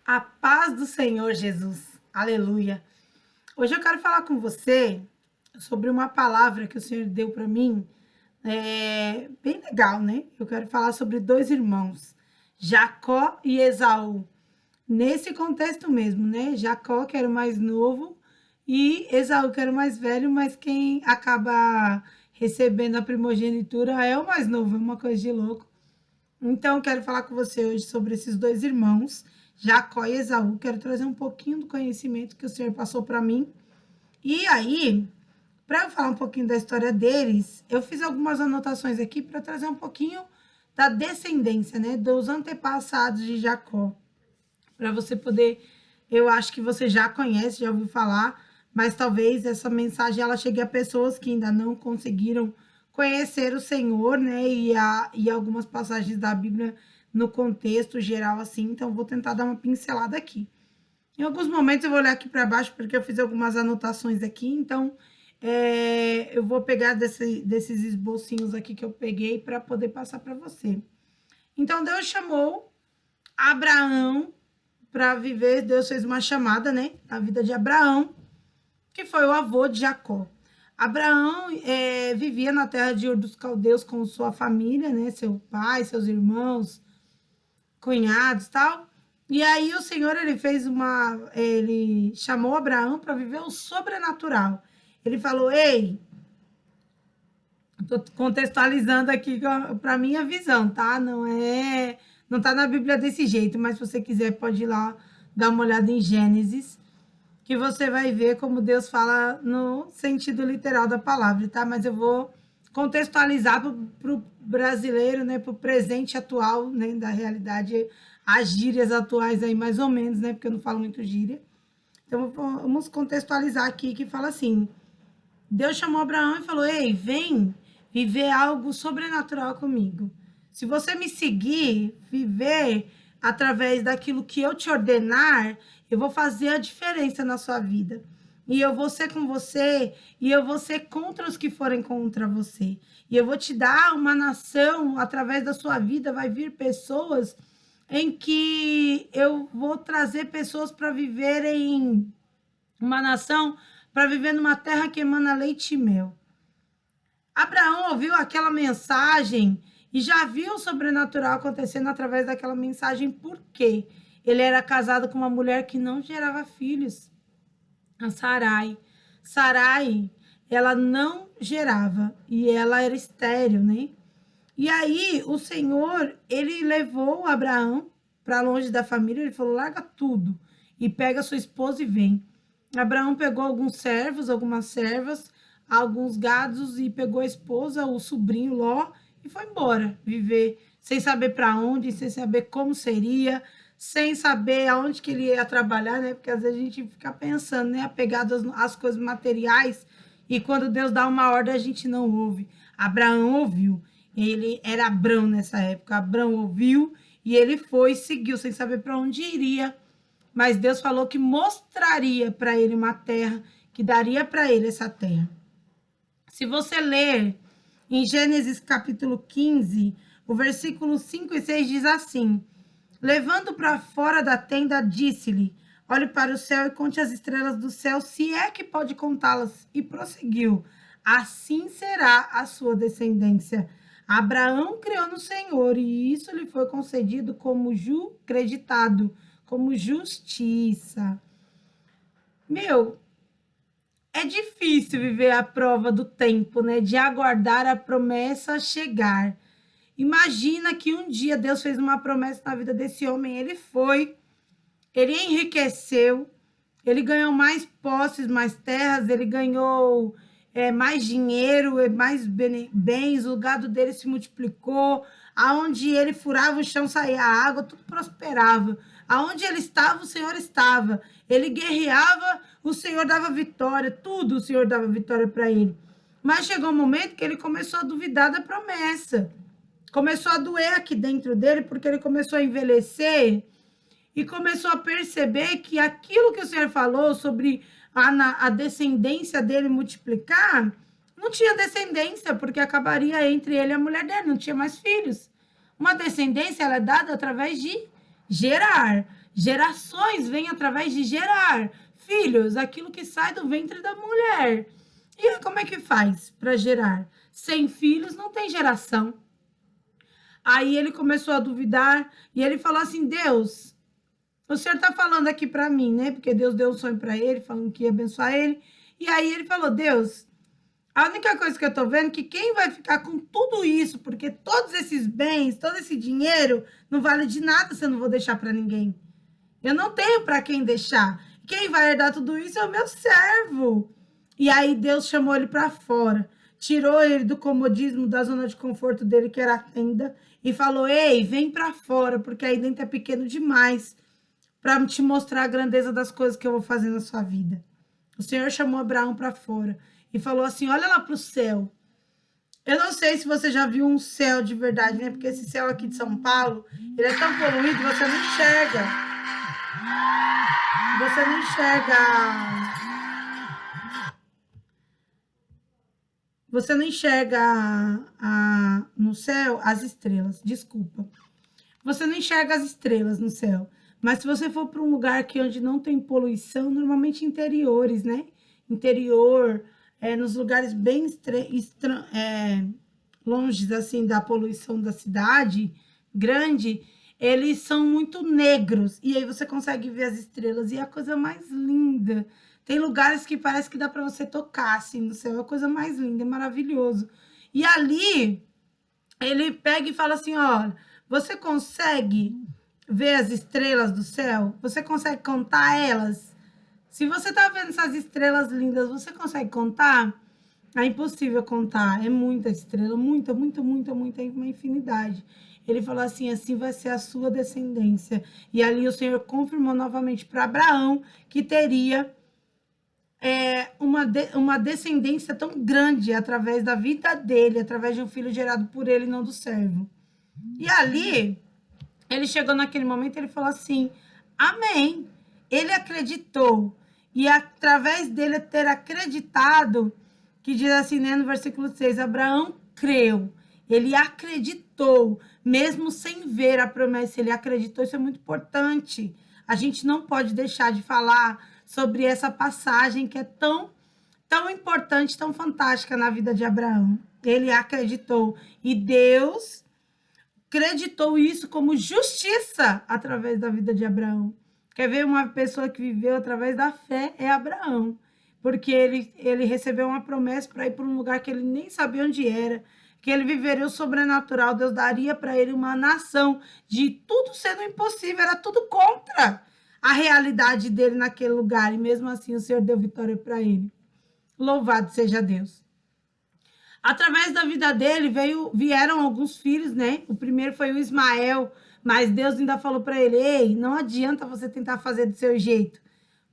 A paz do Senhor Jesus. Aleluia. Hoje eu quero falar com você sobre uma palavra que o Senhor deu para mim. Bem legal, né? Eu quero falar sobre dois irmãos, Jacó e Esaú. Nesse contexto mesmo, né? Jacó, que era o mais novo, e Esaú, que era o mais velho, mas quem acaba recebendo a primogenitura é o mais novo, é uma coisa de louco. Então, eu quero falar com você hoje sobre esses dois irmãos, Jacó e Esaú. Quero trazer um pouquinho do conhecimento que o Senhor passou para mim. E aí, para eu falar um pouquinho da história deles, eu fiz algumas anotações aqui para trazer um pouquinho da descendência, né, dos antepassados de Jacó, para você poder, eu acho que você já conhece, já ouviu falar, mas talvez essa mensagem ela chegue a pessoas que ainda não conseguiram conhecer o Senhor, né? E algumas passagens da Bíblia no contexto geral, assim. Então, vou tentar dar uma pincelada aqui. Em alguns momentos eu vou olhar aqui para baixo, porque eu fiz algumas anotações aqui. Então, eu vou pegar desses esbocinhos aqui que eu peguei para poder passar para você. Então, Deus chamou Abraão para viver. Deus fez uma chamada, né? Na vida de Abraão, que foi o avô de Jacó. Abraão vivia na terra de Ur dos Caldeus com sua família, né? Seu pai, seus irmãos, cunhados, tal. E aí o Senhor ele chamou Abraão para viver o sobrenatural. Ele falou: "Ei, estou contextualizando aqui para minha visão, tá? Não tá na Bíblia desse jeito, mas se você quiser pode ir lá dar uma olhada em Gênesis, que você vai ver como Deus fala no sentido literal da palavra, tá? Mas eu vou contextualizar para o brasileiro, né? Para o presente atual, né? Da realidade, as gírias atuais aí, mais ou menos, né? Porque eu não falo muito gíria. Então, vamos contextualizar aqui, que fala assim: Deus chamou Abraão e falou: "Ei, vem viver algo sobrenatural comigo. Se você me seguir, viver através daquilo que eu te ordenar, eu vou fazer a diferença na sua vida. E eu vou ser com você, e eu vou ser contra os que forem contra você. E eu vou te dar uma nação, através da sua vida, vai vir pessoas em que eu vou trazer pessoas para viverem uma nação, para viver numa terra que emana leite e mel." Abraão ouviu aquela mensagem e já viu o sobrenatural acontecendo através daquela mensagem, porque ele era casado com uma mulher que não gerava filhos, a Sarai. Sarai, ela não gerava e ela era estéril, né? E aí o Senhor, ele levou Abraão para longe da família, ele falou: "Larga tudo e pega sua esposa e vem." Abraão pegou alguns servos, algumas servas, alguns gados e pegou a esposa, o sobrinho Ló, e foi embora viver sem saber para onde, sem saber como seria, sem saber aonde que ele ia trabalhar, né? Porque às vezes a gente fica pensando, né? Apegado às coisas materiais, e quando Deus dá uma ordem a gente não ouve. Abraão ouviu. Ele era Abrão nessa época. Abrão ouviu e ele foi, seguiu sem saber para onde iria. Mas Deus falou que mostraria para ele uma terra, que daria para ele essa terra. Se você ler em Gênesis capítulo 15, o versículo 5 e 6 diz assim: "Levando para fora da tenda, disse-lhe: olhe para o céu e conte as estrelas do céu, se é que pode contá-las." E prosseguiu: "Assim será a sua descendência." Abraão criou no Senhor, e isso lhe foi concedido como creditado, como justiça. Meu, é difícil viver a prova do tempo, né? De aguardar a promessa chegar. Imagina que um dia Deus fez uma promessa na vida desse homem, ele foi, ele enriqueceu, ele ganhou mais posses, mais terras, ele ganhou mais dinheiro, mais bens, o gado dele se multiplicou, aonde ele furava o chão saía água, tudo prosperava. Aonde ele estava, o Senhor estava. Ele guerreava, o Senhor dava vitória, tudo o Senhor dava vitória para ele. Mas chegou um momento que ele começou a duvidar da promessa. Começou a doer aqui dentro dele, porque ele começou a envelhecer e começou a perceber que aquilo que o Senhor falou sobre a descendência dele multiplicar, não tinha descendência, porque acabaria entre ele e a mulher dele, não tinha mais filhos. Uma descendência ela é dada através de gerar. Gerações vêm através de gerar filhos, aquilo que sai do ventre da mulher. E aí, como é que faz para gerar? Sem filhos não tem geração. Aí ele começou a duvidar e ele falou assim: Deus, o senhor está falando aqui para mim, né? Porque Deus deu um sonho para ele, falando que ia abençoar ele. E aí ele falou: Deus, a única coisa que eu tô vendo é que quem vai ficar com tudo isso, porque todos esses bens, todo esse dinheiro, não vale de nada se eu não vou deixar para ninguém. Eu não tenho para quem deixar. Quem vai herdar tudo isso é o meu servo. E aí Deus chamou ele para fora, tirou ele do comodismo, da zona de conforto dele, que era a tenda, e falou: Ei, vem para fora, porque aí dentro é pequeno demais para te mostrar a grandeza das coisas que eu vou fazer na sua vida. O Senhor chamou Abraão para fora e falou assim: olha lá para o céu. Eu não sei se você já viu um céu de verdade, né? Porque esse céu aqui de São Paulo, ele é tão poluído, você não enxerga. Você não enxerga. Você não enxerga no céu as estrelas. Desculpa. Você não enxerga as estrelas no céu. Mas se você for para um lugar onde não tem poluição, normalmente interiores, né? Interior, nos lugares bem longe assim, da poluição da cidade grande, eles são muito negros. E aí você consegue ver as estrelas. E é a coisa mais linda. Tem lugares que parece que dá para você tocar, assim, no céu. É a coisa mais linda, é maravilhoso. E ali, ele pega e fala assim, olha, você consegue ver as estrelas do céu? Você consegue contar elas? Se você tá vendo essas estrelas lindas, você consegue contar? É impossível contar, é muita estrela, muita, muita, muita, muita, uma infinidade. Ele falou assim, assim vai ser a sua descendência. E ali o Senhor confirmou novamente para Abraão que teria uma descendência tão grande através da vida dele, através de um filho gerado por ele, não do servo. E ali, ele chegou naquele momento, ele falou assim, amém. Ele acreditou. E através dele ter acreditado, que diz assim, né, no versículo 6, Abraão creu. Ele acreditou, mesmo sem ver a promessa, ele acreditou. Isso é muito importante. A gente não pode deixar de falar sobre essa passagem que é tão importante, tão fantástica na vida de Abraão. Ele acreditou e Deus acreditou isso como justiça através da vida de Abraão. Quer ver uma pessoa que viveu através da fé? É Abraão, porque ele recebeu uma promessa para ir para um lugar que ele nem sabia onde era, que ele viveria o sobrenatural, Deus daria para ele uma nação, de tudo sendo impossível, era tudo contra a realidade dele naquele lugar, e mesmo assim o Senhor deu vitória para ele. Louvado seja Deus. Através da vida dele vieram alguns filhos, né? O primeiro foi o Ismael, mas Deus ainda falou para ele, ei, não adianta você tentar fazer do seu jeito,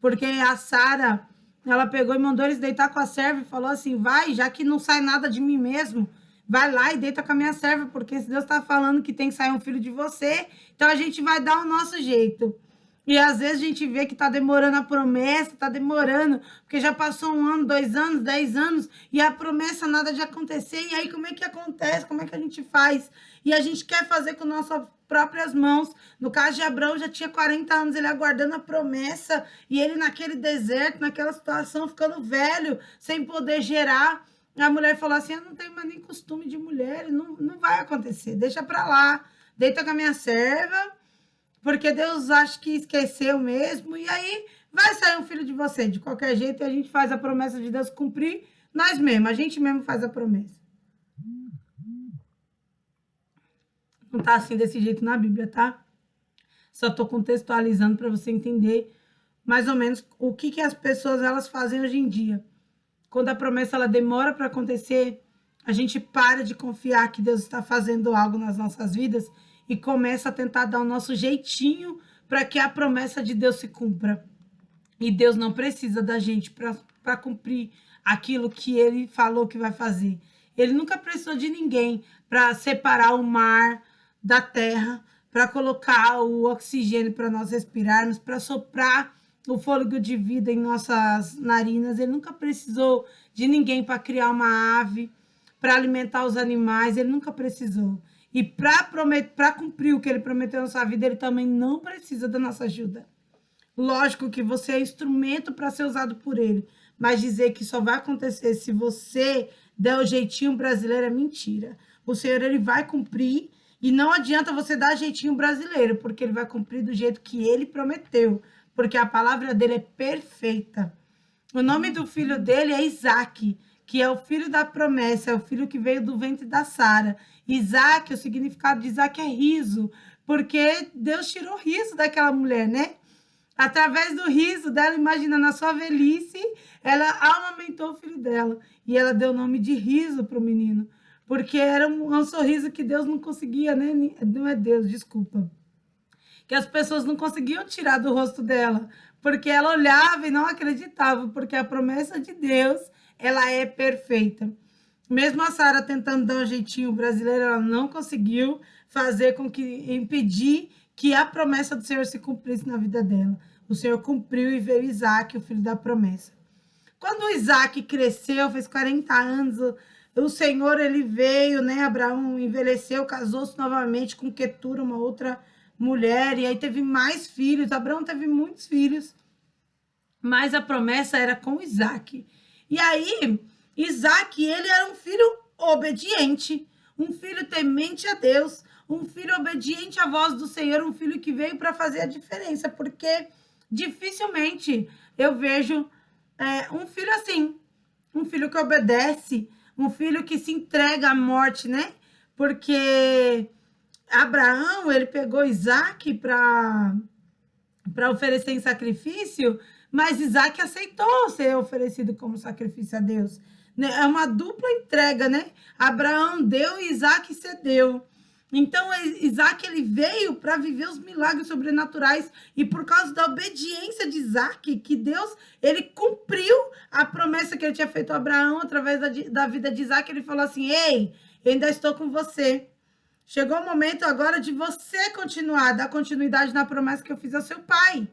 porque a Sara, ela pegou e mandou eles deitar com a serva e falou assim, vai, já que não sai nada de mim mesmo, vai lá e deita com a minha serva, porque se Deus está falando que tem que sair um filho de você, então a gente vai dar o nosso jeito. E às vezes a gente vê que está demorando a promessa, está demorando, porque já passou 1 ano, 2 anos, 10 anos, e a promessa nada de acontecer. E aí como é que acontece? Como é que a gente faz? E a gente quer fazer com nossas próprias mãos. No caso de Abraão, já tinha 40 anos, ele aguardando a promessa, e ele naquele deserto, naquela situação, ficando velho, sem poder gerar. A mulher falou assim, eu não tenho mais nem costume de mulher, não vai acontecer, deixa para lá, deita com a minha serva, porque Deus acha que esqueceu mesmo, e aí vai sair um filho de você, de qualquer jeito, e a gente faz a promessa de Deus cumprir, nós mesmos, a gente mesmo faz a promessa. Não tá assim desse jeito na Bíblia, tá? Só tô contextualizando para você entender mais ou menos o que as pessoas elas fazem hoje em dia. Quando a promessa ela demora para acontecer, a gente para de confiar que Deus está fazendo algo nas nossas vidas e começa a tentar dar o nosso jeitinho para que a promessa de Deus se cumpra. E Deus não precisa da gente para cumprir aquilo que ele falou que vai fazer. Ele nunca precisou de ninguém para separar o mar da terra, para colocar o oxigênio para nós respirarmos, para soprar o fôlego de vida em nossas narinas. Ele nunca precisou de ninguém para criar uma ave, para alimentar os animais. Ele nunca precisou. E para cumprir o que ele prometeu na sua vida, ele também não precisa da nossa ajuda. Lógico que você é instrumento para ser usado por ele, mas dizer que só vai acontecer se você der o jeitinho brasileiro é mentira. O Senhor, ele vai cumprir, e não adianta você dar jeitinho brasileiro, porque ele vai cumprir do jeito que ele prometeu, porque a palavra dele é perfeita. O nome do filho dele é Isaac, que é o filho da promessa, é o filho que veio do ventre da Sara. Isaac, o significado de Isaac é riso, porque Deus tirou riso daquela mulher, né? Através do riso dela, imagina, na sua velhice, ela amamentou o filho dela. E ela deu o nome de riso para o menino, porque era um sorriso que Deus não conseguia, né? Não é Deus, desculpa. Que as pessoas não conseguiam tirar do rosto dela, porque ela olhava e não acreditava, porque a promessa de Deus, ela é perfeita. Mesmo a Sara tentando dar um jeitinho brasileiro, ela não conseguiu fazer com que impedir que a promessa do Senhor se cumprisse na vida dela. O Senhor cumpriu e veio Isaac, o filho da promessa. Quando o Isaac cresceu, fez 40 anos, o Senhor, ele veio, né? Abraão envelheceu, casou-se novamente com Quetura, uma outra mulher, e aí teve mais filhos. Abraão teve muitos filhos, mas a promessa era com Isaac. E aí, Isaac, ele era um filho obediente, um filho temente a Deus, um filho obediente à voz do Senhor, um filho que veio para fazer a diferença, porque dificilmente eu vejo um filho assim, um filho que obedece, um filho que se entrega à morte, né? Porque Abraão, ele pegou Isaac para oferecer em sacrifício, mas Isaac aceitou ser oferecido como sacrifício a Deus. É uma dupla entrega, né? Abraão deu e Isaac cedeu. Então, Isaac, ele veio para viver os milagres sobrenaturais, e por causa da obediência de Isaac, que Deus, ele cumpriu a promessa que ele tinha feito a Abraão através da vida de Isaac. Ele falou assim: ei, eu ainda estou com você. Chegou o momento agora de você continuar, dar continuidade na promessa que eu fiz ao seu pai.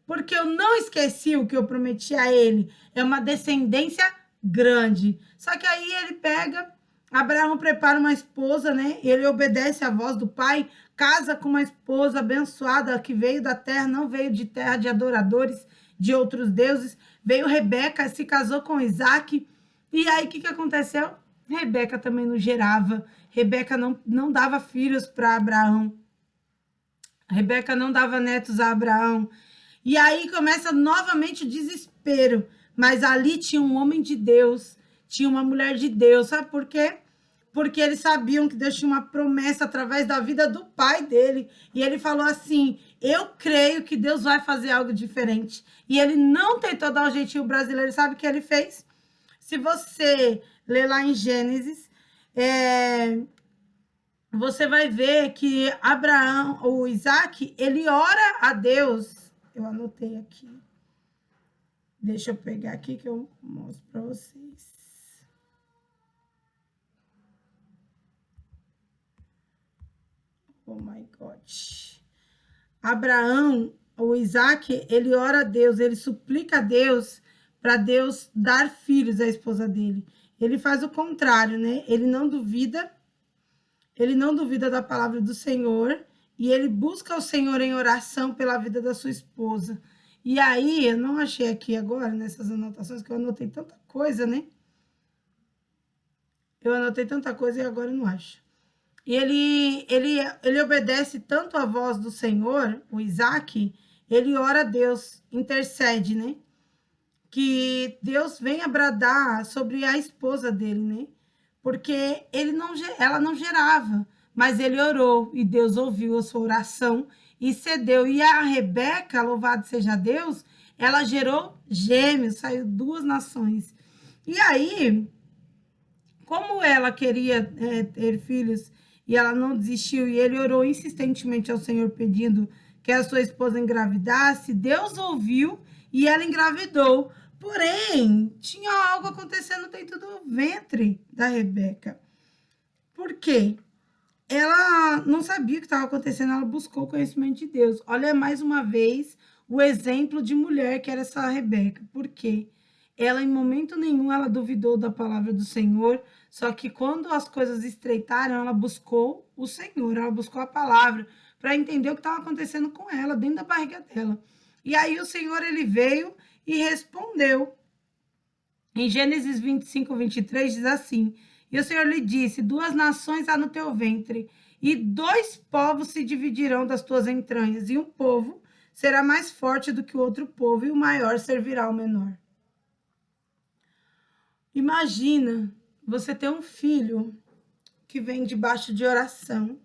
Porque eu não esqueci o que eu prometi a ele. É uma descendência grande. Só que aí ele pega, Abraão prepara uma esposa, né? Ele obedece à voz do pai, casa com uma esposa abençoada que veio da terra, não veio de terra de adoradores de outros deuses. Veio Rebeca, se casou com Isaac. E aí o que aconteceu? Rebeca também não gerava. Rebeca não dava filhos para Abraão. Rebeca não dava netos a Abraão. E aí começa novamente o desespero. Mas ali tinha um homem de Deus, tinha uma mulher de Deus. Sabe por quê? Porque eles sabiam que Deus tinha uma promessa através da vida do pai dele. E ele falou assim: eu creio que Deus vai fazer algo diferente. E ele não tentou dar um jeitinho brasileiro. Sabe o que ele fez? Se você ler lá em Gênesis, você vai ver que Abraão, ou Isaac, ele ora a Deus. Eu anotei aqui. Deixa eu pegar aqui que eu mostro para vocês. Oh my God. Abraão, o Isaac, ele ora a Deus, ele suplica a Deus para Deus dar filhos à esposa dele. Ele faz o contrário, né? Ele não duvida da palavra do Senhor, e ele busca o Senhor em oração pela vida da sua esposa. E aí, eu não achei aqui agora, nessas anotações, que eu anotei tanta coisa, né? Eu anotei tanta coisa e agora eu não acho. E ele obedece tanto à voz do Senhor, o Isaac, ele ora a Deus, intercede, né? Que Deus venha bradar sobre a esposa dele, né? Porque ela não gerava, mas ele orou e Deus ouviu a sua oração e cedeu. E a Rebeca, louvado seja Deus, ela gerou gêmeos, saiu 2 nações. E aí, como ela queria ter filhos e ela não desistiu, e ele orou insistentemente ao Senhor pedindo que a sua esposa engravidasse, Deus ouviu e ela engravidou. Porém, tinha algo acontecendo dentro do ventre da Rebeca. Por quê? Ela não sabia o que estava acontecendo, ela buscou o conhecimento de Deus. Olha mais uma vez o exemplo de mulher que era essa Rebeca. Por quê? Ela, em momento nenhum, ela duvidou da palavra do Senhor, Só que quando as coisas estreitaram, ela buscou o Senhor, ela buscou a palavra para entender o que estava acontecendo com ela, dentro da barriga dela. E aí o Senhor, ele veio e respondeu. Em Gênesis 25, 23, diz assim: E o Senhor lhe disse: 2 nações há no teu ventre, e 2 povos se dividirão das tuas entranhas, e um povo será mais forte do que o outro povo, e o maior servirá ao menor. Imagina você ter um filho que vem debaixo de oração.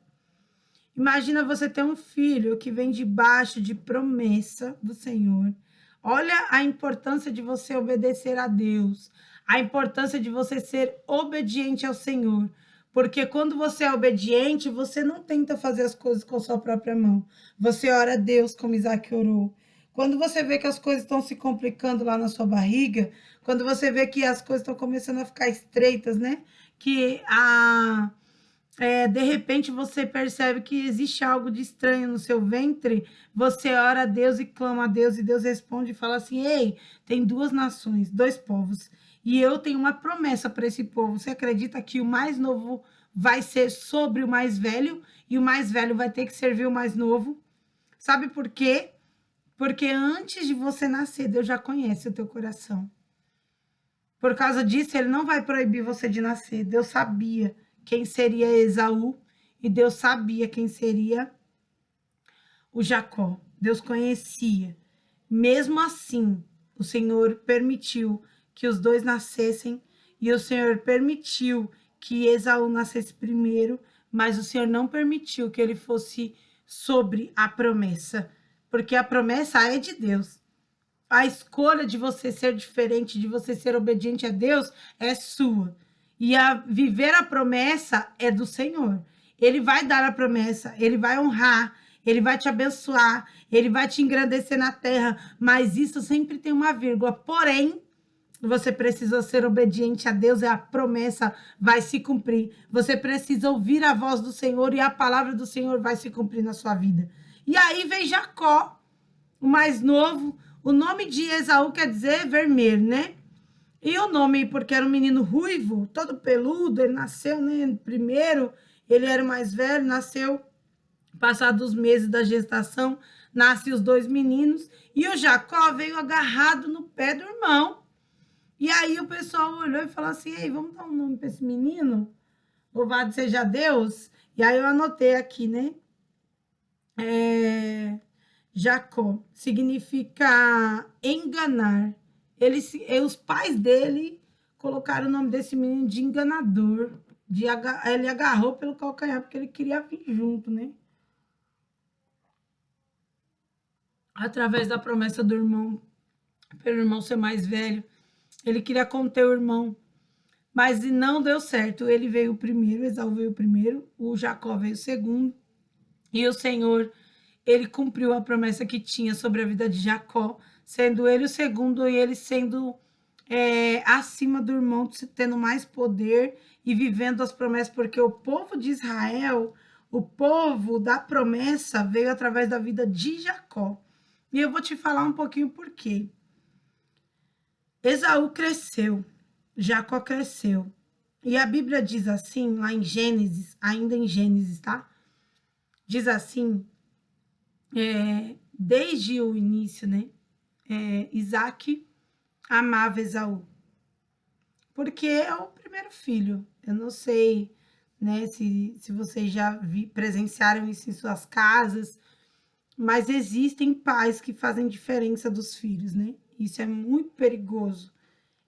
Imagina você ter um filho que vem debaixo de promessa do Senhor. Olha a importância de você obedecer a Deus, a importância de você ser obediente ao Senhor. Porque quando você é obediente, você não tenta fazer as coisas com a sua própria mão. Você ora a Deus como Isaac orou. Quando você vê que as coisas estão se complicando lá na sua barriga, quando você vê que as coisas estão começando a ficar estreitas, né? Que de repente você percebe que existe algo de estranho no seu ventre, você ora a Deus e clama a Deus, e Deus responde e fala assim: ei, tem 2 nações, 2 povos, e eu tenho uma promessa para esse povo. Você acredita que o mais novo vai ser sobre o mais velho, e o mais velho vai ter que servir o mais novo? Sabe por quê? Porque antes de você nascer, Deus já conhece o teu coração. Por causa disso, ele não vai proibir você de nascer. Deus sabia quem seria Esaú, e Deus sabia quem seria o Jacó. Deus conhecia. Mesmo assim, o Senhor permitiu que os 2 nascessem, e o Senhor permitiu que Esaú nascesse primeiro, mas o Senhor não permitiu que ele fosse sobre a promessa, porque a promessa é de Deus. A escolha de você ser diferente, de você ser obediente a Deus, é sua. E a viver a promessa é do Senhor. Ele vai dar a promessa, ele vai honrar, ele vai te abençoar, ele vai te engrandecer na terra, mas isso sempre tem uma vírgula. Porém, você precisa ser obediente a Deus e a promessa vai se cumprir. Você precisa ouvir a voz do Senhor e a palavra do Senhor vai se cumprir na sua vida. E aí vem Jacó, o mais novo. O nome de Esaú quer dizer vermelho, né? E o nome, porque era um menino ruivo, todo peludo, ele nasceu, né? Primeiro, ele era o mais velho, nasceu, passados os meses da gestação, nascem os 2 meninos, e o Jacó veio agarrado no pé do irmão. E aí o pessoal olhou e falou assim: ei, vamos dar um nome para esse menino? Louvado seja Deus. E aí eu anotei aqui, né? Jacó significa enganar. Os pais dele colocaram o nome desse menino de enganador. Ele agarrou pelo calcanhar porque ele queria vir junto, né? Através da promessa do irmão, pelo irmão ser mais velho, ele queria conter o irmão, mas não deu certo. Ele veio primeiro, Esaú veio primeiro, o Jacó veio segundo, e o Senhor, ele cumpriu a promessa que tinha sobre a vida de Jacó, sendo ele o segundo, e ele sendo acima do irmão, tendo mais poder e vivendo as promessas, porque o povo de Israel, o povo da promessa, veio através da vida de Jacó. E eu vou te falar um pouquinho por quê. Esaú cresceu, Jacó cresceu. E a Bíblia diz assim, lá em Gênesis, ainda em Gênesis, tá? Diz assim, desde o início, né? Isaac amava Esaú, porque é o primeiro filho. Eu não sei, né, se vocês já presenciaram isso em suas casas, mas existem pais que fazem diferença dos filhos, né? Isso é muito perigoso.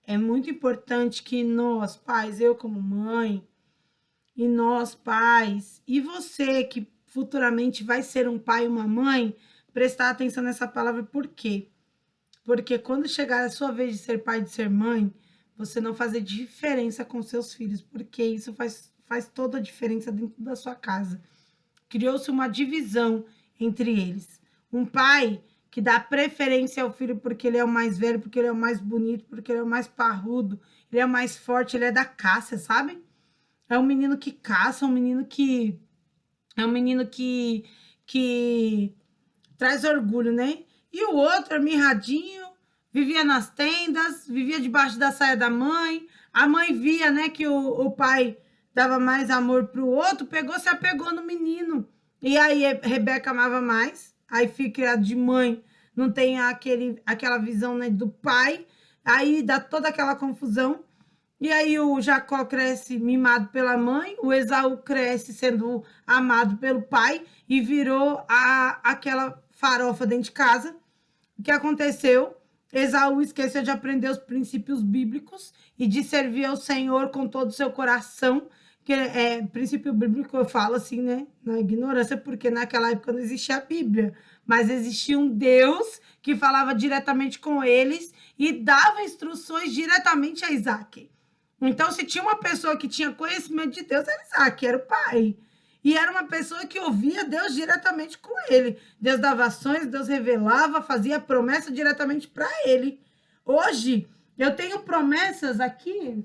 É muito importante que nós, pais, eu como mãe, e nós, pais, e você que futuramente vai ser um pai e uma mãe, prestar atenção nessa palavra. Por quê? Porque quando chegar a sua vez de ser pai e de ser mãe, você não fazer diferença com seus filhos, porque isso faz toda a diferença dentro da sua casa. Criou-se uma divisão entre eles. Um pai que dá preferência ao filho porque ele é o mais velho, porque ele é o mais bonito, porque ele é o mais parrudo, ele é o mais forte, ele é da caça, sabe? É um menino que caça, um menino que traz orgulho, né? E o outro, mirradinho, vivia nas tendas, vivia debaixo da saia da mãe, A mãe via, né, que o pai dava mais amor para o outro, se apegou no menino. E aí Rebeca amava mais. Aí filho criado de mãe não tem aquela visão, né, do pai. Aí dá toda aquela confusão. E aí o Jacó cresce mimado pela mãe, o Esaú cresce sendo amado pelo pai e virou aquela farofa dentro de casa. O que aconteceu? Esaú esqueceu de aprender os princípios bíblicos e de servir ao Senhor com todo o seu coração. Que princípio bíblico eu falo assim, né? Na ignorância, porque naquela época não existia a Bíblia, mas existia um Deus que falava diretamente com eles e dava instruções diretamente a Isaac. Então, se tinha uma pessoa que tinha conhecimento de Deus, era Isaac, era o pai. E era uma pessoa que ouvia Deus diretamente com ele. Deus dava ações, Deus revelava, fazia promessa diretamente para ele. Hoje, eu tenho promessas aqui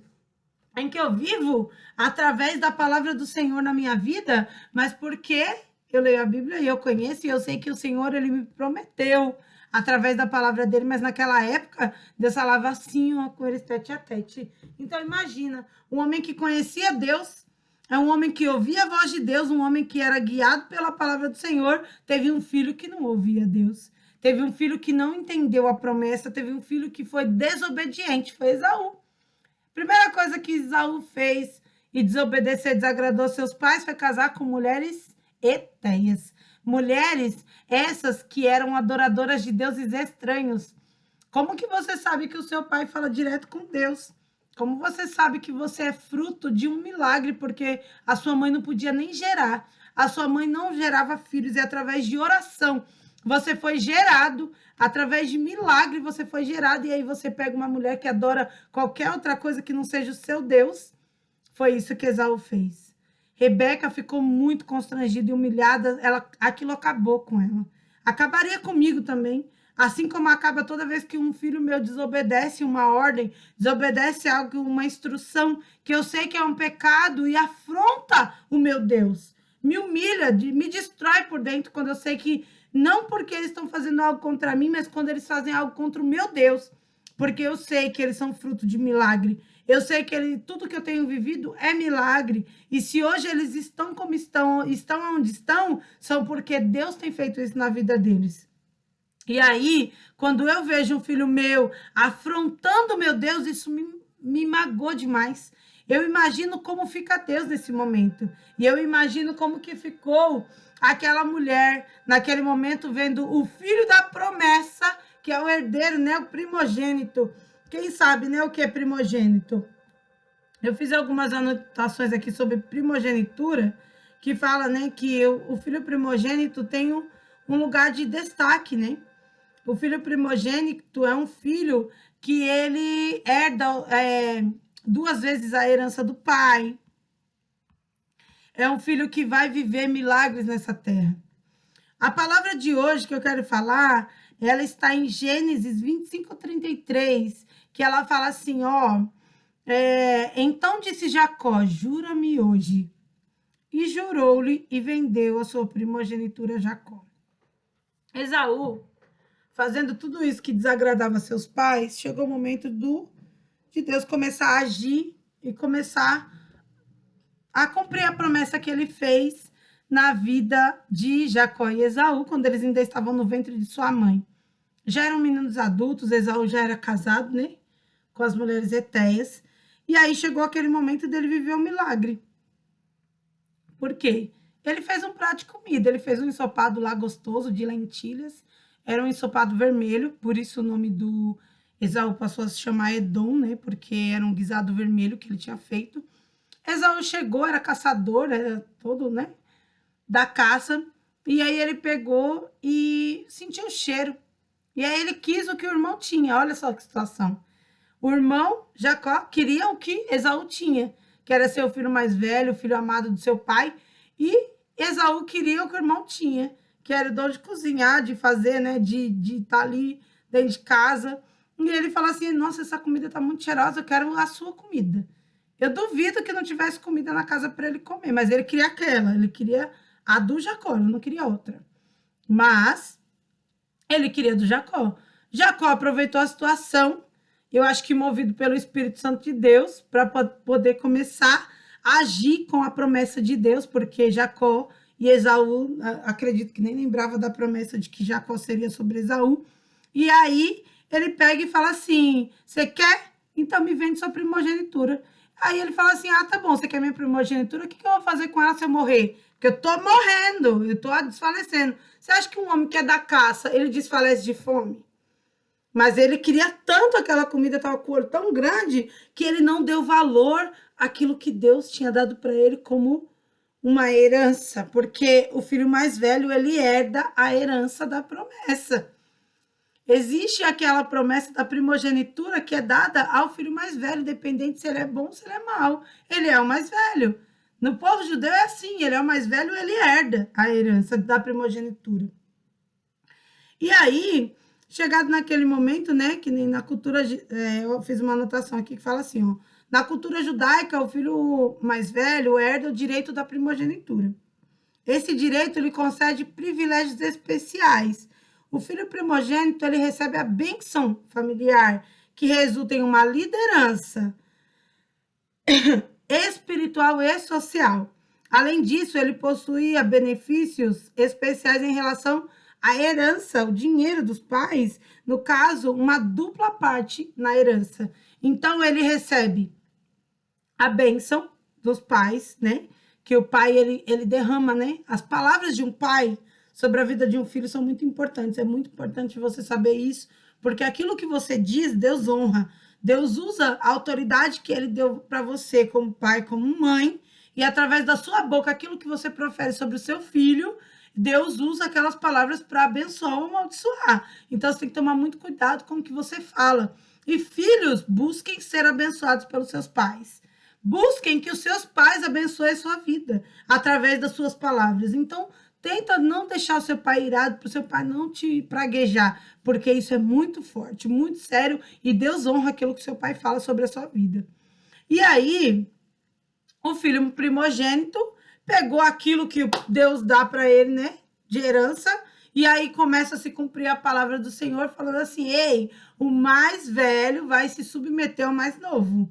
em que eu vivo através da palavra do Senhor na minha vida, mas porque eu leio a Bíblia e eu conheço e eu sei que o Senhor, ele me prometeu através da palavra dele, mas naquela época Deus falava assim, ó, com eles tete a tete. Então imagina, um homem que conhecia Deus, é um homem que ouvia a voz de Deus, um homem que era guiado pela palavra do Senhor, teve um filho que não ouvia Deus, teve um filho que não entendeu a promessa, teve um filho que foi desobediente, foi Esaú. Primeira coisa que Esaú fez e desobedecer, desagradou seus pais, foi casar com mulheres hetéias. Mulheres essas que eram adoradoras de deuses estranhos. Como que você sabe que o seu pai fala direto com Deus? Como você sabe que você é fruto de um milagre, porque a sua mãe não podia nem gerar. A sua mãe não gerava filhos e através de oração você foi gerado, através de milagre você foi gerado, e aí você pega uma mulher que adora qualquer outra coisa que não seja o seu Deus. Foi isso que Esaú fez. Rebeca ficou muito constrangida e humilhada, aquilo acabou com ela. Acabaria comigo também, assim como acaba toda vez que um filho meu desobedece uma ordem, desobedece algo, uma instrução, que eu sei que é um pecado e afronta o meu Deus. Me humilha, me destrói por dentro quando eu sei que não porque eles estão fazendo algo contra mim, mas quando eles fazem algo contra o meu Deus. Porque eu sei que eles são fruto de milagre. Eu sei que tudo que eu tenho vivido é milagre. E se hoje eles estão como estão onde estão, são porque Deus tem feito isso na vida deles. E aí, quando eu vejo um filho meu afrontando meu Deus, isso me magoou demais. Eu imagino como fica Deus nesse momento. E eu imagino como que ficou aquela mulher, naquele momento, vendo o filho da promessa, que é o herdeiro, né, o primogênito. Quem sabe, né, o que é primogênito? Eu fiz algumas anotações aqui sobre primogenitura, que fala, né, que o filho primogênito tem um lugar de destaque, né? O filho primogênito é um filho que ele herda 2 vezes a herança do pai. É um filho que vai viver milagres nessa terra. A palavra de hoje que eu quero falar, ela está em Gênesis 25:33, que ela fala assim, ó, então disse Jacó, jura-me hoje. E jurou-lhe e vendeu a sua primogenitura a Jacó. Esaú, fazendo tudo isso que desagradava seus pais, chegou o momento de Deus começar a agir e começar a cumprir a promessa que ele fez na vida de Jacó e Esaú, quando eles ainda estavam no ventre de sua mãe. Já eram meninos adultos, Esaú já era casado, né, com as mulheres hetéias, e aí chegou aquele momento dele viver um milagre. Por quê? Ele fez um prato de comida, ele fez um ensopado lá gostoso de lentilhas, era um ensopado vermelho, por isso o nome do Esaú passou a se chamar Edom, né, porque era um guisado vermelho que ele tinha feito. Esaú chegou, era caçador, era todo, né, da caça, e aí ele pegou e sentiu o cheiro. E aí ele quis o que o irmão tinha, olha só que situação. O irmão, Jacó, queria o que Esaú tinha, que era ser o filho mais velho, o filho amado do seu pai, e Esaú queria o que o irmão tinha, que era o dom de cozinhar, de fazer, né, de estar ali dentro de casa. E ele falou assim, nossa, essa comida está muito cheirosa, eu quero a sua comida. Eu duvido que não tivesse comida na casa para ele comer, mas ele queria aquela, ele queria a do Jacó, ele não queria outra. Mas ele queria do Jacó. Jacó aproveitou a situação eu acho que movido pelo Espírito Santo de Deus, para poder começar a agir com a promessa de Deus, porque Jacó e Esaú, acredito que nem lembrava da promessa de que Jacó seria sobre Esaú. E aí ele pega e fala assim: você quer? Então me vende sua primogenitura. Aí ele fala assim: ah, tá bom, você quer minha primogenitura? O que eu vou fazer com ela se eu morrer? Porque eu tô morrendo, eu tô desfalecendo. Você acha que um homem que é da caça, ele desfalece de fome? Mas ele queria tanto aquela comida, estava com o olho tão grande, que ele não deu valor àquilo que Deus tinha dado para ele como uma herança, porque o filho mais velho, ele herda a herança da promessa. Existe aquela promessa da primogenitura que é dada ao filho mais velho, independente se ele é bom ou se ele é mau. Ele é o mais velho. No povo judeu é assim, ele é o mais velho, ele herda a herança da primogenitura. E aí, chegado naquele momento, né, que nem na cultura, eu fiz uma anotação aqui que fala assim, ó, na cultura judaica, o filho mais velho herda o direito da primogenitura. Esse direito lhe concede privilégios especiais. O filho primogênito, ele recebe a bênção familiar, que resulta em uma liderança espiritual e social. Além disso, ele possuía benefícios especiais em relação à herança, o dinheiro dos pais, no caso, uma dupla parte na herança. Então, ele recebe a bênção dos pais, né? Que o pai, ele derrama, né? As palavras de um pai sobre a vida de um filho são muito importantes. É muito importante você saber isso, porque aquilo que você diz, Deus honra. Deus usa a autoridade que ele deu para você como pai, como mãe, e através da sua boca, aquilo que você profere sobre o seu filho, Deus usa aquelas palavras para abençoar ou amaldiçoar. Então, você tem que tomar muito cuidado com o que você fala. E filhos, busquem ser abençoados pelos seus pais. Busquem que os seus pais abençoem a sua vida através das suas palavras. Então, tenta não deixar o seu pai irado, para o seu pai não te praguejar, porque isso é muito forte, muito sério, e Deus honra aquilo que o seu pai fala sobre a sua vida. E aí, o filho primogênito pegou aquilo que Deus dá para ele, né, de herança, e aí começa a se cumprir a palavra do Senhor, falando assim: ei, o mais velho vai se submeter ao mais novo.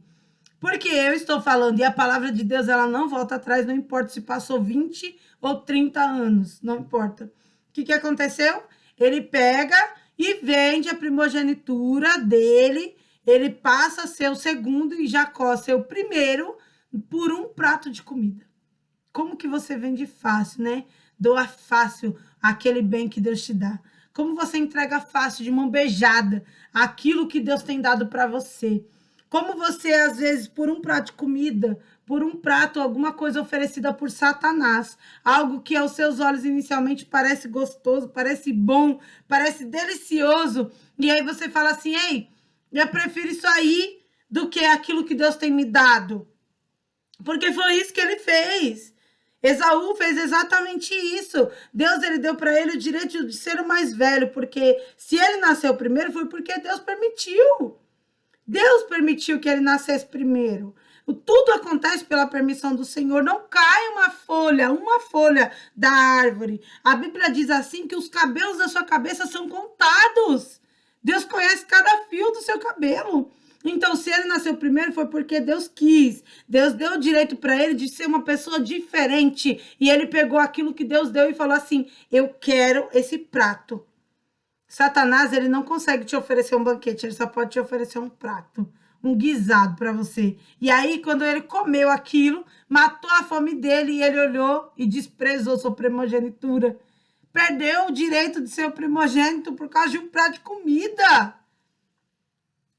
Porque eu estou falando, e a palavra de Deus, ela não volta atrás, não importa se passou 20 ou 30 anos, não importa. O que aconteceu? Ele pega e vende a primogenitura dele, ele passa a ser o segundo e Jacó ser o primeiro por um prato de comida. Como que você vende fácil, né? Doa fácil aquele bem que Deus te dá. Como você entrega fácil, de mão beijada, aquilo que Deus tem dado para você. Como você, às vezes, por um prato de comida, por um prato, alguma coisa oferecida por Satanás, algo que aos seus olhos inicialmente parece gostoso, parece bom, parece delicioso, e aí você fala assim: ei, eu prefiro isso aí do que aquilo que Deus tem me dado. Porque foi isso que ele fez. Esaú fez exatamente isso. Deus, ele deu para ele o direito de ser o mais velho, porque se ele nasceu primeiro foi porque Deus permitiu. Deus permitiu que ele nascesse primeiro. Tudo acontece pela permissão do Senhor. Não cai uma folha da árvore. A Bíblia diz assim que os cabelos da sua cabeça são contados. Deus conhece cada fio do seu cabelo. Então, se ele nasceu primeiro, foi porque Deus quis. Deus deu o direito para ele de ser uma pessoa diferente. E ele pegou aquilo que Deus deu e falou assim: eu quero esse prato. Satanás, ele não consegue te oferecer um banquete, ele só pode te oferecer um prato, um guisado para você. E aí, quando ele comeu aquilo, matou a fome dele e ele olhou e desprezou sua primogenitura. Perdeu o direito de ser o primogênito por causa de um prato de comida.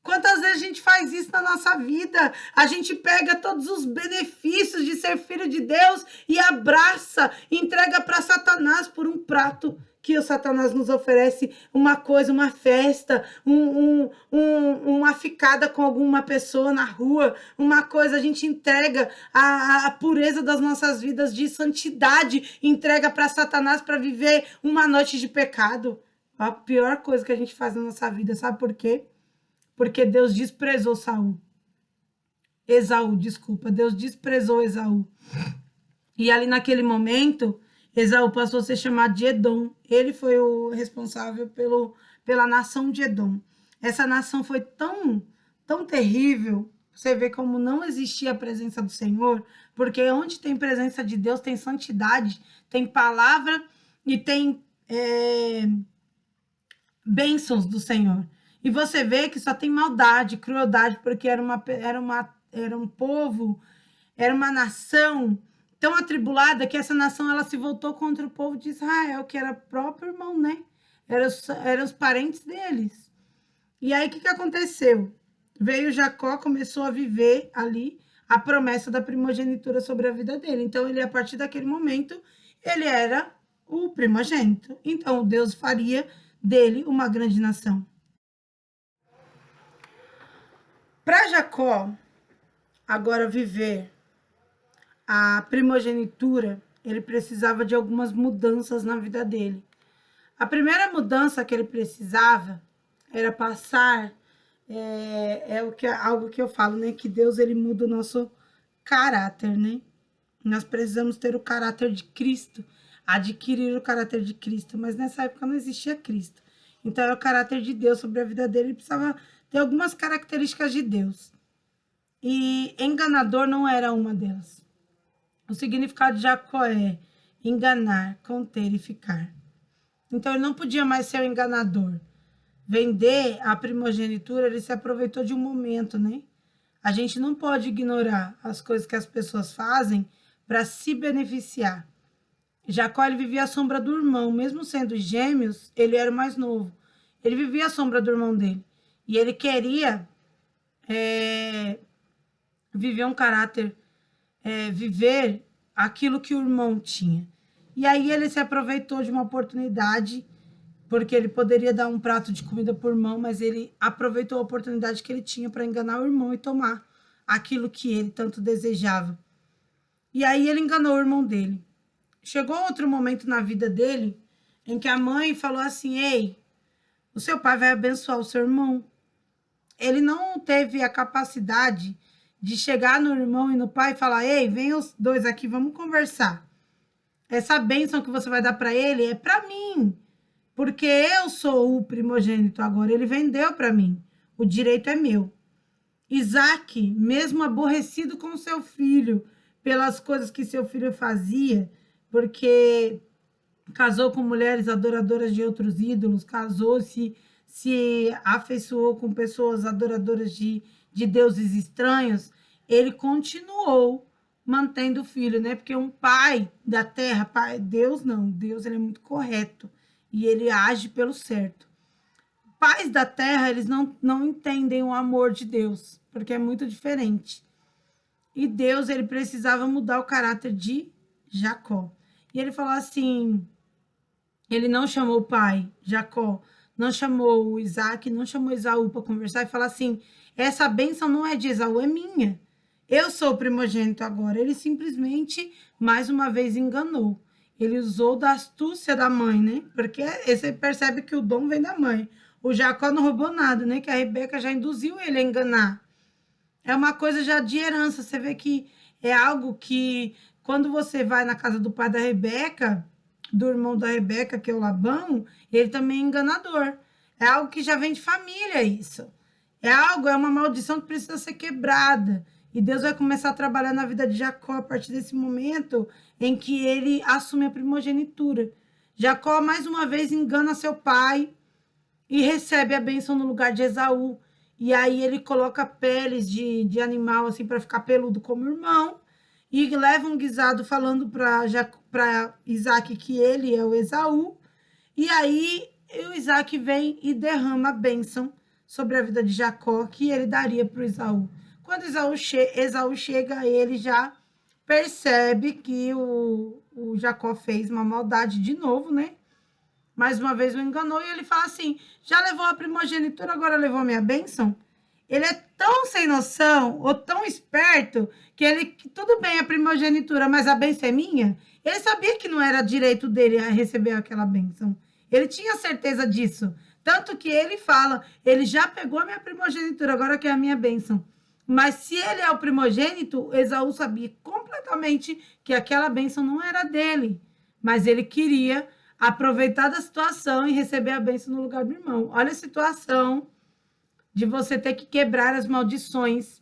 Quantas vezes a gente faz isso na nossa vida? A gente pega todos os benefícios de ser filho de Deus e abraça, entrega para Satanás por um prato que o Satanás nos oferece, uma coisa, uma festa, uma ficada com alguma pessoa na rua, uma coisa, a gente entrega a pureza das nossas vidas de santidade, entrega para Satanás para viver uma noite de pecado. A pior coisa que a gente faz na nossa vida, sabe por quê? Porque Deus desprezou Esaú, desculpa, Deus desprezou Esaú. E ali naquele momento, Esaú passou a ser chamado de Edom. Ele foi o responsável pela nação de Edom. Essa nação foi tão tão terrível. Você vê como não existia a presença do Senhor, porque onde tem presença de Deus tem santidade, tem palavra e tem bênçãos do Senhor. E você vê que só tem maldade, crueldade, porque era um povo, era uma nação tão atribulada que essa nação ela se voltou contra o povo de Israel, que era próprio irmão, né? Eram os parentes deles. E aí, o que aconteceu? Veio Jacó, começou a viver ali a promessa da primogenitura sobre a vida dele. Então, ele, a partir daquele momento, ele era o primogênito. Então, Deus faria dele uma grande nação. Para Jacó agora viver a primogenitura, ele precisava de algumas mudanças na vida dele. A primeira mudança que ele precisava era passar, algo que eu falo, né? Que Deus ele muda o nosso caráter, né? Nós precisamos ter o caráter de Cristo, adquirir o caráter de Cristo, mas nessa época não existia Cristo. Então era o caráter de Deus sobre a vida dele, ele precisava ter algumas características de Deus. E enganador não era uma delas. O significado de Jacó é enganar, conter e ficar. Então ele não podia mais ser o enganador. Vender a primogenitura, ele se aproveitou de um momento, né? A gente não pode ignorar as coisas que as pessoas fazem para se beneficiar. Jacó ele vivia à sombra do irmão, mesmo sendo gêmeos, ele era o mais novo. Ele vivia à sombra do irmão dele. E ele queria viver um caráter, viver aquilo que o irmão tinha. E aí ele se aproveitou de uma oportunidade, porque ele poderia dar um prato de comida por irmão, mas ele aproveitou a oportunidade que ele tinha para enganar o irmão e tomar aquilo que ele tanto desejava. E aí ele enganou o irmão dele. Chegou outro momento na vida dele em que a mãe falou assim: ei, o seu pai vai abençoar o seu irmão. Ele não teve a capacidade de chegar no irmão e no pai e falar: ei, vem os dois aqui, vamos conversar. Essa bênção que você vai dar para ele é para mim, porque eu sou o primogênito agora. Ele vendeu para mim, o direito é meu. Isaac, mesmo aborrecido com seu filho, pelas coisas que seu filho fazia, porque casou com mulheres adoradoras de outros ídolos, casou-se, se afeiçoou com pessoas adoradoras de deuses estranhos, ele continuou mantendo o filho, né? Porque um pai da terra, pai, Deus não, Deus ele é muito correto e ele age pelo certo. Pais da terra, eles não entendem o amor de Deus, porque é muito diferente. E Deus, ele precisava mudar o caráter de Jacó. E ele falou assim, ele não chamou o pai, Jacó, não chamou o Isaac, não chamou Esaú para conversar e falar assim, essa bênção não é de Esaú, é minha. Eu sou o primogênito agora. Ele simplesmente, mais uma vez, enganou. Ele usou da astúcia da mãe, né? Porque você percebe que o dom vem da mãe. O Jacó não roubou nada, né? Que a Rebeca já induziu ele a enganar. É uma coisa já de herança. Você vê que é algo que, quando você vai na casa do pai da Rebeca, do irmão da Rebeca, que é o Labão, ele também é enganador. É algo que já vem de família, isso. É uma maldição que precisa ser quebrada. E Deus vai começar a trabalhar na vida de Jacó a partir desse momento em que ele assume a primogenitura. Jacó, mais uma vez, engana seu pai e recebe a bênção no lugar de Esaú. E aí ele coloca peles de animal assim para ficar peludo como irmão e leva um guisado falando para Isaac que ele é o Esaú. E aí o Isaac vem e derrama a bênção sobre a vida de Jacó que ele daria para o Esaú. Quando Esaú chega, ele já percebe que o Jacó fez uma maldade de novo, né? Mais uma vez o enganou e ele fala assim, já levou a primogenitura, agora levou a minha bênção? Ele é tão sem noção ou tão esperto que tudo bem a primogenitura, mas a bênção é minha? Ele sabia que não era direito dele a receber aquela bênção. Ele tinha certeza disso. Tanto que ele fala, ele já pegou a minha primogenitura, agora que é a minha bênção. Mas se ele é o primogênito, Esaú sabia completamente que aquela bênção não era dele. Mas ele queria aproveitar da situação e receber a bênção no lugar do irmão. Olha a situação de você ter que quebrar as maldições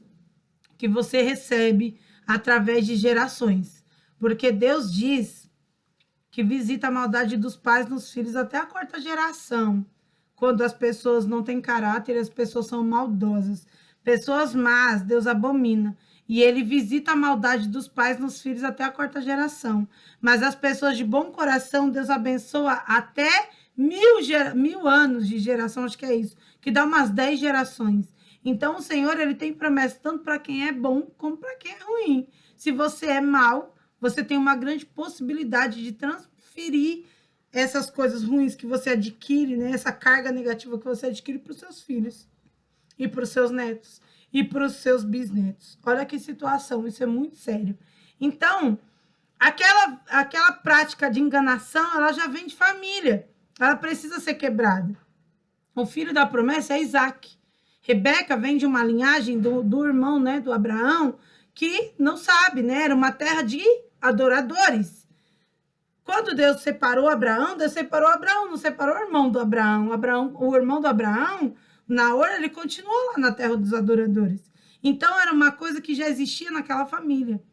que você recebe através de gerações. Porque Deus diz que visita a maldade dos pais nos filhos até a quarta geração, quando as pessoas não têm caráter, as pessoas são maldosas. Pessoas más, Deus abomina. E ele visita a maldade dos pais nos filhos até a quarta geração. Mas as pessoas de bom coração, Deus abençoa até 1000 anos de geração, acho que é isso, que dá umas 10 gerações. Então, o Senhor, ele tem promessa tanto para quem é bom como para quem é ruim. Se você é mau, você tem uma grande possibilidade de transferir essas coisas ruins que você adquire, né? Essa carga negativa que você adquire para os seus filhos e para os seus netos e para os seus bisnetos. Olha que situação, isso é muito sério. Então, aquela prática de enganação, ela já vem de família. Ela precisa ser quebrada. O filho da promessa é Isaac. Rebeca vem de uma linhagem do irmão, né, do Abraão, que não sabe, né? Era uma terra de adoradores. Quando Deus separou Abraão, Deus separou Abraão, não separou o irmão do Abraão. O irmão do Abraão, Naor, ele continuou lá na terra dos adoradores. Então, era uma coisa que já existia naquela família.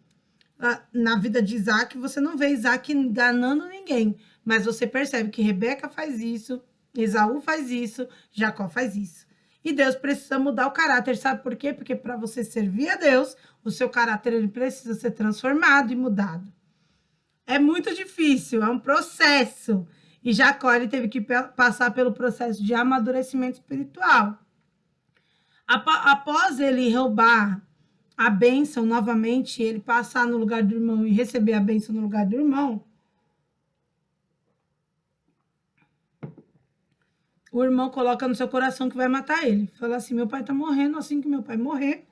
Na vida de Isaac, você não vê Isaac enganando ninguém, mas você percebe que Rebeca faz isso, Esaú faz isso, Jacó faz isso. E Deus precisa mudar o caráter, sabe por quê? Porque para você servir a Deus, o seu caráter ele precisa ser transformado e mudado. É muito difícil, é um processo. E Jacó ele teve que passar pelo processo de amadurecimento espiritual. Após ele roubar a bênção novamente, ele passar no lugar do irmão e receber a bênção no lugar do irmão, o irmão coloca no seu coração que vai matar ele. Fala assim, meu pai tá morrendo, assim que meu pai morrer,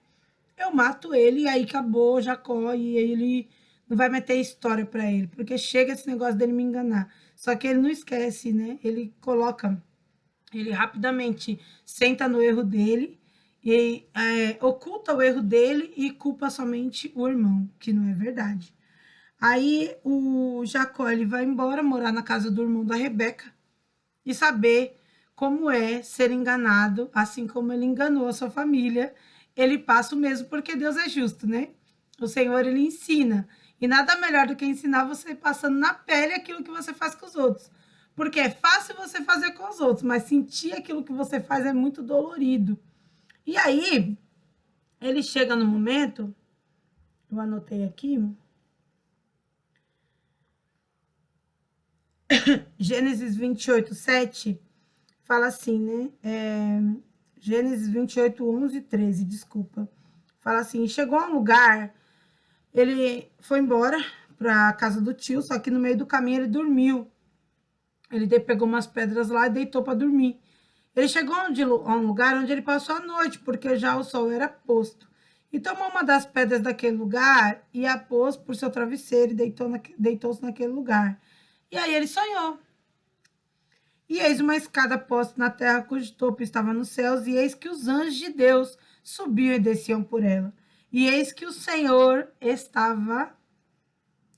eu mato ele, e aí acabou Jacó, e aí ele não vai meter história para ele, porque chega esse negócio dele me enganar. Só que ele não esquece, né? Ele rapidamente senta no erro dele, e oculta o erro dele e culpa somente o irmão, que não é verdade. Aí o Jacó ele vai embora morar na casa do irmão da Rebeca e saber como é ser enganado, assim como ele enganou a sua família, ele passa o mesmo, porque Deus é justo, né? O Senhor, ele ensina. E nada melhor do que ensinar você passando na pele aquilo que você faz com os outros. Porque é fácil você fazer com os outros, mas sentir aquilo que você faz é muito dolorido. E aí, ele chega no momento, eu anotei aqui, Gênesis 28, 7, fala assim, né? Gênesis 28, 11 e 13, desculpa. Fala assim, chegou a um lugar, ele foi embora para a casa do tio, só que no meio do caminho ele dormiu. Ele pegou umas pedras lá e deitou para dormir. Ele chegou a um lugar onde ele passou a noite, porque já o sol era posto. E tomou uma das pedras daquele lugar e a pôs por seu travesseiro e deitou-se naquele lugar. E aí ele sonhou. E eis uma escada posta na terra, cujo topo estava nos céus, e eis que os anjos de Deus subiam e desciam por ela. E eis que o Senhor estava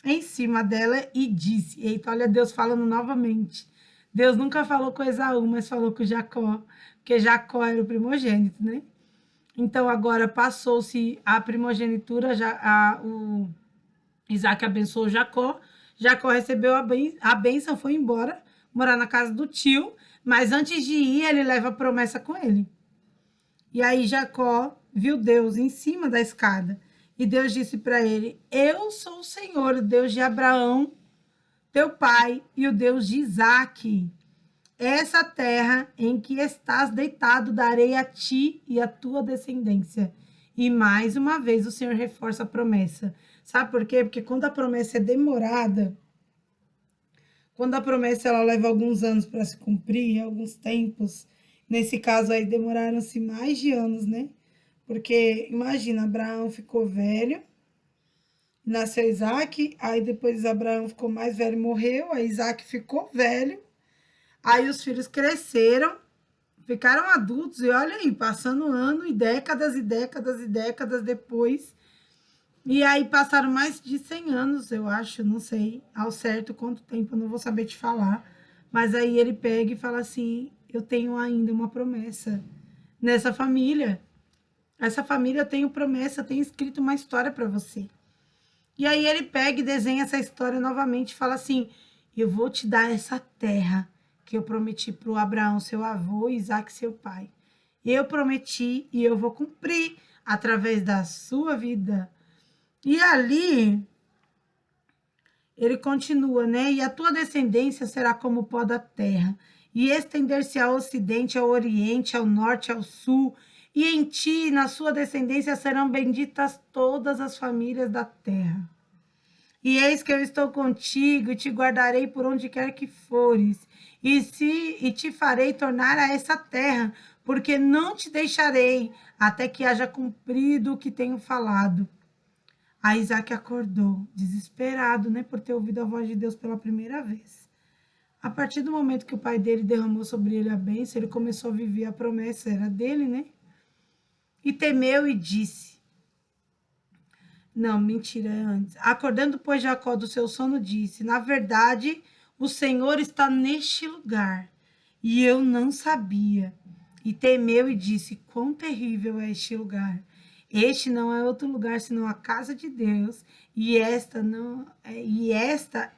em cima dela e disse, eita, olha Deus falando novamente. Deus nunca falou com Esaú, mas falou com Jacó, porque Jacó era o primogênito, né? Então agora passou-se a primogenitura, o Isaac abençoou Jacó, Jacó recebeu a bênção, foi embora, morar na casa do tio, mas antes de ir, ele leva a promessa com ele. E aí Jacó viu Deus em cima da escada, e Deus disse para ele, eu sou o Senhor, o Deus de Abraão, teu pai, e o Deus de Isaque. Essa terra em que estás deitado darei a ti e a tua descendência. E mais uma vez o Senhor reforça a promessa. Sabe por quê? Porque quando a promessa é demorada, quando a promessa ela leva alguns anos para se cumprir, alguns tempos, nesse caso aí demoraram-se mais de anos, né? Porque imagina, Abraão ficou velho, nasceu Isaac, aí depois Abraão ficou mais velho e morreu, aí Isaac ficou velho, aí os filhos cresceram, ficaram adultos, e olha aí, passando ano e décadas e décadas e décadas depois, e aí passaram mais de 100 anos, eu acho, não sei ao certo quanto tempo, eu não vou saber te falar, mas aí ele pega e fala assim, eu tenho ainda uma promessa nessa família. Essa família eu tenho promessa, eu tenho escrito uma história para você. E aí ele pega e desenha essa história novamente e fala assim: eu vou te dar essa terra que eu prometi para o Abraão, seu avô, e Isaac, seu pai. Eu prometi e eu vou cumprir através da sua vida. E ali ele continua, né? E a tua descendência será como o pó da terra, e estender-se ao ocidente, ao oriente, ao norte, ao sul, e em ti e na sua descendência serão benditas todas as famílias da terra. E eis que eu estou contigo e te guardarei por onde quer que fores, e te farei tornar a essa terra, porque não te deixarei até que haja cumprido o que tenho falado. Aí Isaac acordou, desesperado, né, por ter ouvido a voz de Deus pela primeira vez. A partir do momento que o pai dele derramou sobre ele a bênção, ele começou a viver a promessa, era dele, né? E temeu e disse... Não, mentira, é antes. Acordando, pois, Jacó do seu sono, disse: na verdade, o Senhor está neste lugar, e eu não sabia. E temeu e disse: quão terrível é este lugar. Este não é outro lugar senão a casa de Deus, e esta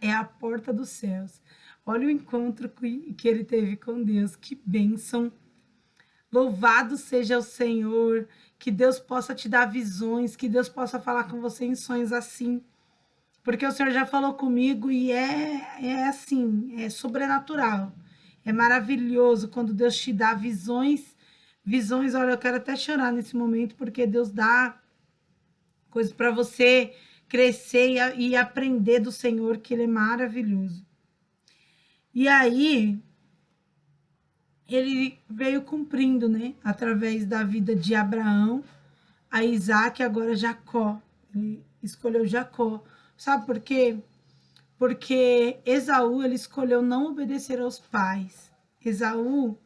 é a porta dos céus. Olha o encontro que ele teve com Deus, que bênção. Louvado seja o Senhor, que Deus possa te dar visões, que Deus possa falar com você em sonhos assim, porque o Senhor já falou comigo e é assim, é sobrenatural, é maravilhoso quando Deus te dá visões, olha, eu quero até chorar nesse momento, porque Deus dá coisas para você crescer e aprender do Senhor, que Ele é maravilhoso. E aí, ele veio cumprindo, né, através da vida de Abraão, a Isaac, agora Jacó. Ele escolheu Jacó. Sabe por quê? Porque Esaú, ele escolheu não obedecer aos pais. Esaú,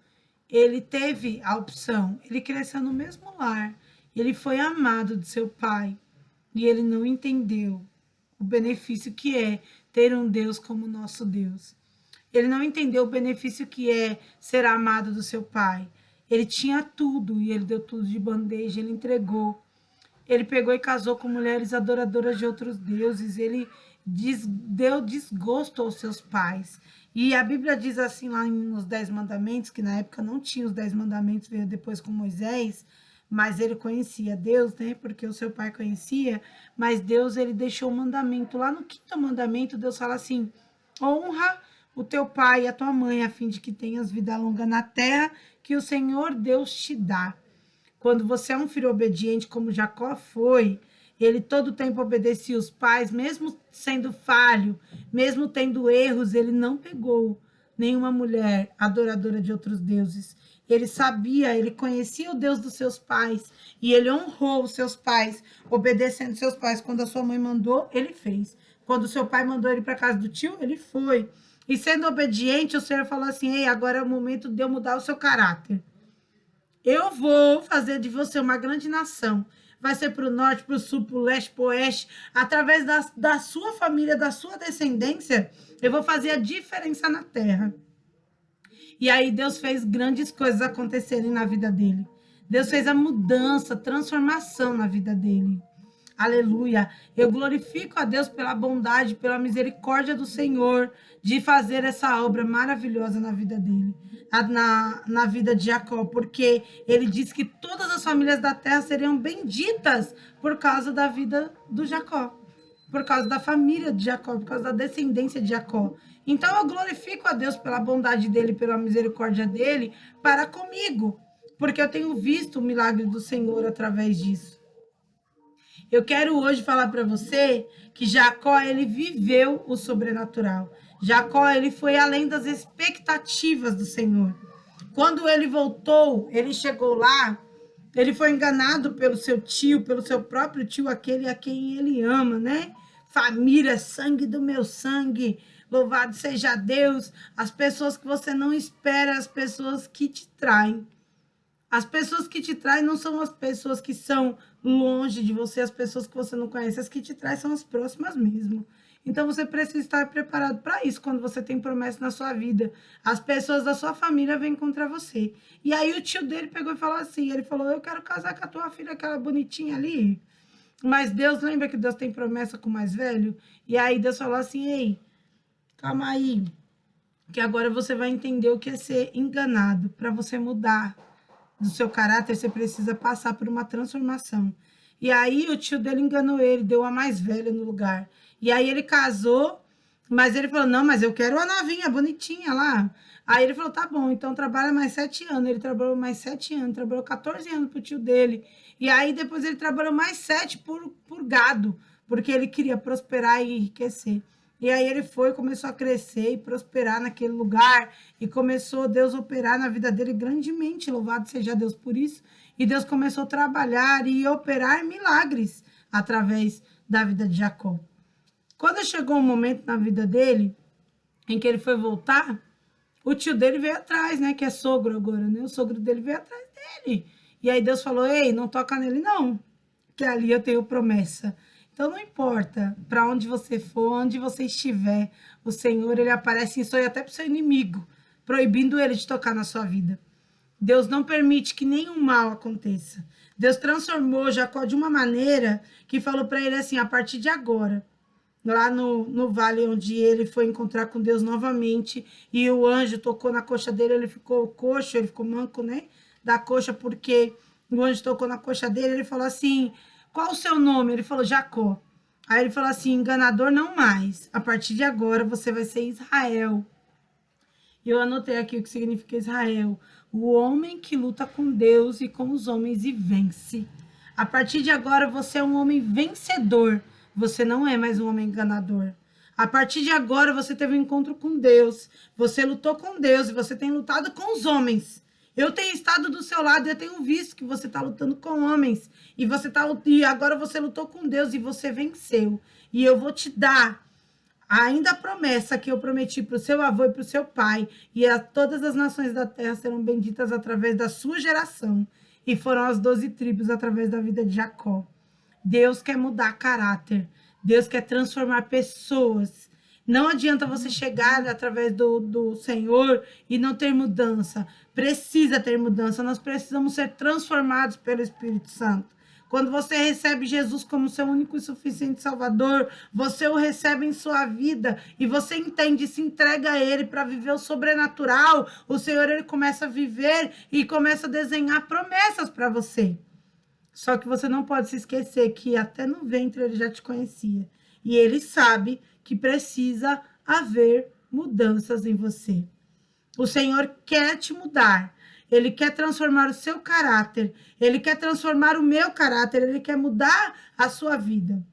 ele teve a opção, ele cresceu no mesmo lar, ele foi amado de seu pai, e ele não entendeu o benefício que é ter um Deus como nosso Deus. Ele não entendeu o benefício que é ser amado do seu pai. Ele tinha tudo e ele deu tudo de bandeja, ele entregou. Ele pegou e casou com mulheres adoradoras de outros deuses, ele deu desgosto aos seus pais. E a Bíblia diz assim lá nos 10 mandamentos, que na época não tinha os 10 mandamentos, veio depois com Moisés, mas ele conhecia Deus, né? Porque o seu pai conhecia, mas Deus, ele deixou o mandamento. Lá no 5º mandamento, Deus fala assim: honra o teu pai e a tua mãe, a fim de que tenhas vida longa na terra, que o Senhor Deus te dá. Quando você é um filho obediente, como Jacó foi, ele todo o tempo obedecia os pais, mesmo sendo falho, mesmo tendo erros, ele não pegou nenhuma mulher adoradora de outros deuses. Ele sabia, ele conhecia o Deus dos seus pais, e ele honrou os seus pais, obedecendo seus pais. Quando a sua mãe mandou, ele fez. Quando o seu pai mandou ele para casa do tio, ele foi. E sendo obediente, o Senhor falou assim: ei, agora é o momento de eu mudar o seu caráter. Eu vou fazer de você uma grande nação. Vai ser para o norte, para o sul, para o leste, para o oeste. Através da sua família, da sua descendência, eu vou fazer a diferença na terra. E aí Deus fez grandes coisas acontecerem na vida dele. Deus fez a mudança, transformação na vida dele. Aleluia. Eu glorifico a Deus pela bondade, pela misericórdia do Senhor de fazer essa obra maravilhosa na vida dele, na vida de Jacó, porque ele disse que todas as famílias da terra seriam benditas por causa da vida do Jacó, por causa da família de Jacó, por causa da descendência de Jacó. Então eu glorifico a Deus pela bondade dele, pela misericórdia dele para comigo, porque eu tenho visto o milagre do Senhor através disso. Eu quero hoje falar para você que Jacó, ele viveu o sobrenatural. Jacó, ele foi além das expectativas do Senhor. Quando ele voltou, ele chegou lá, ele foi enganado pelo seu tio, pelo seu próprio tio, aquele a quem ele ama, né? Família, sangue do meu sangue, louvado seja Deus. As pessoas que você não espera, as pessoas que te traem. As pessoas que te traem não são as pessoas que são longe de você, as pessoas que você não conhece, as que te traem são as próximas mesmo. Então você precisa estar preparado para isso quando você tem promessa na sua vida. As pessoas da sua família vêm contra você. E aí o tio dele pegou e falou assim, ele falou, eu quero casar com a tua filha, aquela bonitinha ali. Mas Deus, lembra que Deus tem promessa com o mais velho? E aí Deus falou assim, ei, calma aí, que agora você vai entender o que é ser enganado. Para você mudar do seu caráter, você precisa passar por uma transformação. E aí o tio dele enganou ele, deu a mais velha no lugar. E aí ele casou, mas ele falou, não, mas eu quero a novinha, bonitinha lá. Aí ele falou, tá bom, então trabalha mais 7 anos. Ele trabalhou mais 7 anos, trabalhou 14 anos pro tio dele. E aí depois ele trabalhou mais 7 por gado, porque ele queria prosperar e enriquecer. E aí ele foi, começou a crescer e prosperar naquele lugar, e começou Deus a operar na vida dele grandemente, louvado seja Deus por isso. E Deus começou a trabalhar e operar milagres através da vida de Jacó. Quando chegou um momento na vida dele, em que ele foi voltar, o tio dele veio atrás, né, que é sogro agora, né, o sogro dele veio atrás dele. E aí Deus falou, ei, não toca nele não, que ali eu tenho promessa. Então não importa para onde você for, onde você estiver, o Senhor, ele aparece em sonho até para o seu inimigo, proibindo ele de tocar na sua vida. Deus não permite que nenhum mal aconteça. Deus transformou Jacó de uma maneira que falou para ele assim, a partir de agora, lá no vale onde ele foi encontrar com Deus novamente, e o anjo tocou na coxa dele, ele ficou coxo, ele ficou manco, né, da coxa, porque o anjo tocou na coxa dele, ele falou assim, qual o seu nome? Ele falou, Jacó. Aí ele falou assim, enganador não mais, a partir de agora você vai ser Israel. E eu anotei aqui o que significa Israel, o homem que luta com Deus e com os homens e vence. A partir de agora você é um homem vencedor, você não é mais um homem enganador. A partir de agora você teve um encontro com Deus, você lutou com Deus e você tem lutado com os homens. Eu tenho estado do seu lado e eu tenho visto que você está lutando com homens. E agora você lutou com Deus e você venceu. E eu vou te dar ainda a promessa que eu prometi para o seu avô e para o seu pai. E todas as nações da terra serão benditas através da sua geração. E foram as 12 tribos através da vida de Jacó. Deus quer mudar caráter. Deus quer transformar pessoas. Não adianta você chegar através do Senhor e não ter mudança. Precisa ter mudança. Nós precisamos ser transformados pelo Espírito Santo. Quando você recebe Jesus como seu único e suficiente Salvador, você o recebe em sua vida e você entende, se entrega a Ele para viver o sobrenatural. O Senhor, Ele começa a viver e começa a desenhar promessas para você. Só que você não pode se esquecer que até no ventre Ele já te conhecia. E Ele sabe que precisa haver mudanças em você. O Senhor quer te mudar. Ele quer transformar o seu caráter. Ele quer transformar o meu caráter. Ele quer mudar a sua vida.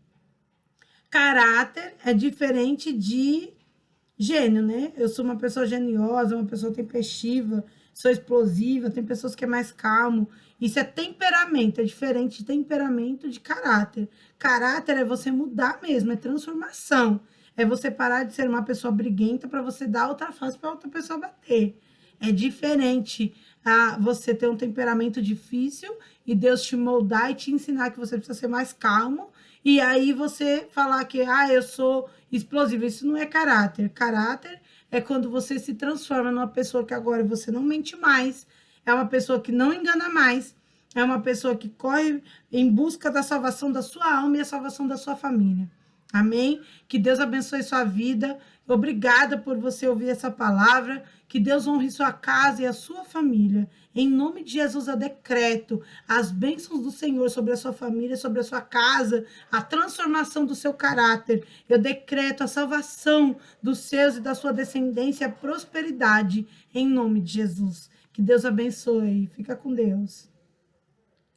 Caráter é diferente de gênio, né? Eu sou uma pessoa geniosa, uma pessoa tempestiva, sou explosiva, tem pessoas que é mais calmo. Isso é temperamento, é diferente de temperamento de caráter. Caráter é você mudar mesmo, é transformação. É você parar de ser uma pessoa briguenta para você dar outra face para outra pessoa bater. É diferente você ter um temperamento difícil e Deus te moldar e te ensinar que você precisa ser mais calmo. E aí você falar que eu sou explosivo. Isso não é caráter. Caráter é quando você se transforma numa pessoa que agora você não mente mais. É uma pessoa que não engana mais. É uma pessoa que corre em busca da salvação da sua alma e a salvação da sua família. Amém? Que Deus abençoe sua vida. Obrigada por você ouvir essa palavra. Que Deus honre sua casa e a sua família. Em nome de Jesus, eu decreto as bênçãos do Senhor sobre a sua família, sobre a sua casa, a transformação do seu caráter. Eu decreto a salvação dos seus e da sua descendência, a prosperidade, em nome de Jesus. Que Deus abençoe. Fica com Deus.